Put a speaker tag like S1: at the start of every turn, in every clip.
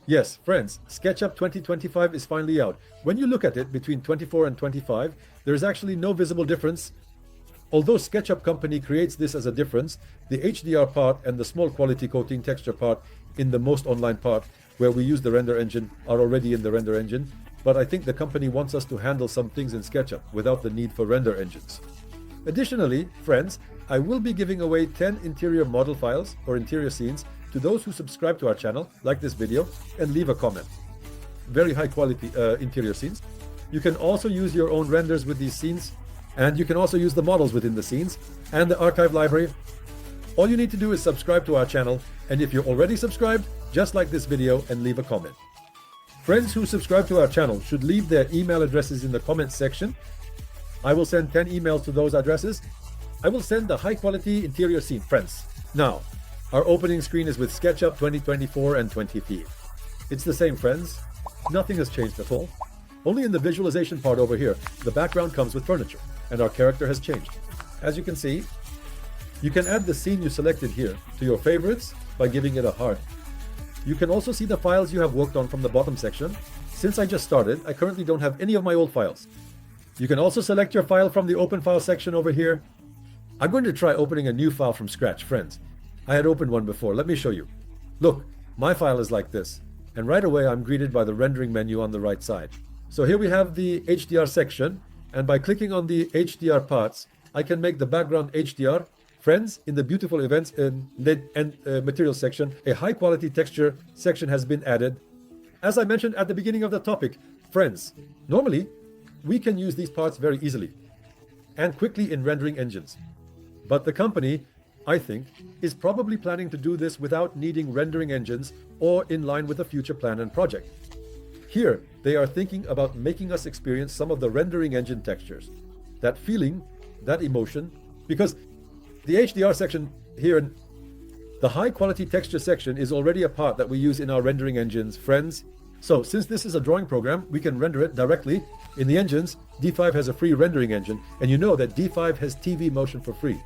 S1: Yes, friends, SketchUp 2025 is finally out. When you look at it between 24 and 25, there is actually no visible difference. Although SketchUp Company creates this as a difference, the HDR part and the small quality coating texture part in the most online part, where we use the render engine, are already in the render engine. But I think the company wants us to handle some things in SketchUp without the need for render engines. Additionally, friends, I will be giving away 10 interior model files or interior scenes to those who subscribe to our channel, like this video, and leave a comment. Very high quality interior scenes. You can also use your own renders with these scenes, and you can also use the models within the scenes and the archive library. All you need to do is subscribe to our channel, and if you're already subscribed, just like this video and leave a comment. Friends who subscribe to our channel should leave their email addresses in the comments section. I will send 10 emails to those addresses. I will send the high quality interior scene, friends. Now, our opening screen is with SketchUp 2024 and 2015. It's the same, friends. Nothing has changed at all. Only in the visualization part over here, the background comes with furniture, and our character has changed. As you can see, you can add the scene you selected here to your favorites by giving it a heart. You can also see the files you have worked on from the bottom section. Since I just started, I currently don't have any of my old files. You can also select your file from the open file section over here. I'm going to try opening a new file from scratch, friends. I had opened one before. Let me show you. Look, my file is like this. And right away, I'm greeted by the rendering menu on the right side. So here we have the HDR section. And by clicking on the HDR parts, I can make the background HDR. Friends, in the beautiful events and materials section, a high quality texture section has been added. As I mentioned at the beginning of the topic, friends, normally we can use these parts very easily and quickly in rendering engines. But the company, I think, is probably planning to do this without needing rendering engines or in line with a future plan and project. Here, they are thinking about making us experience some of the rendering engine textures, that feeling, that emotion, because the HDR section here, the high quality texture section, is already a part that we use in our rendering engines, friends. So since this is a drawing program, we can render it directly in the engines. D5 has a free rendering engine, and you know that D5 has TV motion for free.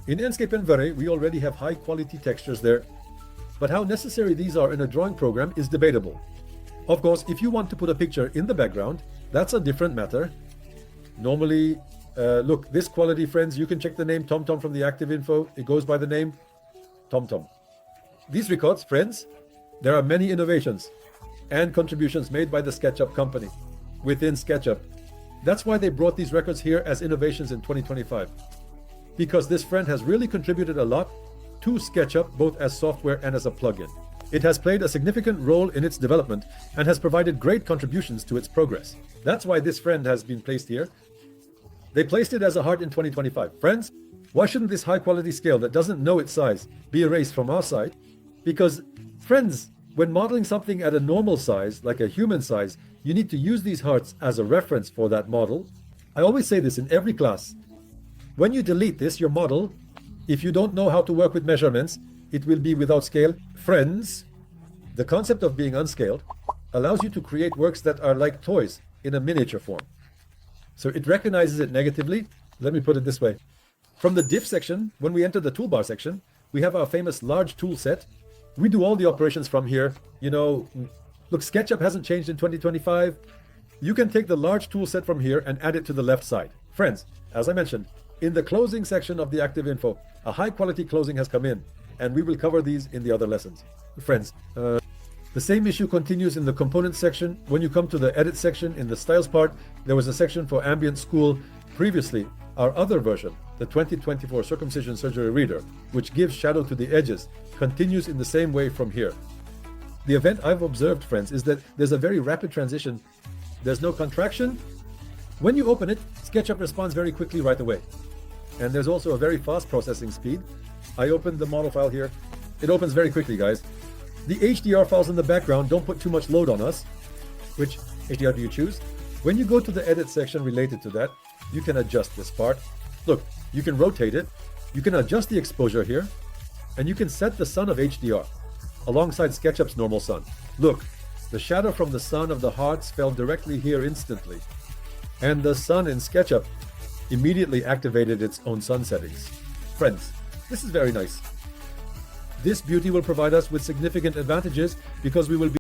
S1: In Enscape and Vray, we already have high quality textures there, but how necessary these are in a drawing program is debatable. Of course, if you want to put a picture in the background, that's a different matter. Normally, look, this quality, friends, you can check the name TomTom from the active info. It goes by the name TomTom. These records, friends, there are many innovations and contributions made by the SketchUp company within SketchUp. That's why they brought these records here as innovations in 2025. Because this friend has really contributed a lot to SketchUp, both as software and as a plugin. It has played a significant role in its development and has provided great contributions to its progress. That's why this friend has been placed here. They placed it as a heart in 2025. Friends, why shouldn't this high quality scale that doesn't know its size be erased from our side? Because, friends, when modeling something at a normal size, like a human size, you need to use these hearts as a reference for that model. I always say this in every class. When you delete this, your model, if you don't know how to work with measurements, it will be without scale. Friends, the concept of being unscaled allows you to create works that are like toys in a miniature form. So it recognizes it negatively. Let me put it this way. From the diff section, when we enter the toolbar section, we have our famous large tool set. We do all the operations from here. You know, look, SketchUp hasn't changed in 2025. You can take the large tool set from here and add it to the left side. Friends, as I mentioned, in the closing section of the active info, a high quality closing has come in, and we will cover these in the other lessons. Friends, the same issue continues in the components section. When you come to the edit section in the styles part, there was a section for ambient school. Previously, our other version, the 2024 circumcision surgery reader, which gives shadow to the edges, continues in the same way from here. The event I've observed, friends, is that there's a very rapid transition. There's no contraction. When you open it, SketchUp responds very quickly right away. And there's also a very fast processing speed. I opened the model file here. It opens very quickly, guys. The HDR files in the background don't put too much load on us. Which HDR do you choose? When you go to the edit section related to that, you can adjust this part. Look, you can rotate it. You can adjust the exposure here. And you can set the sun of HDR alongside SketchUp's normal sun. Look, the shadow from the sun of the hearts fell directly here instantly. And the sun in SketchUp immediately activated its own sun settings. Friends, this is very nice. This beauty will provide us with significant advantages because we will be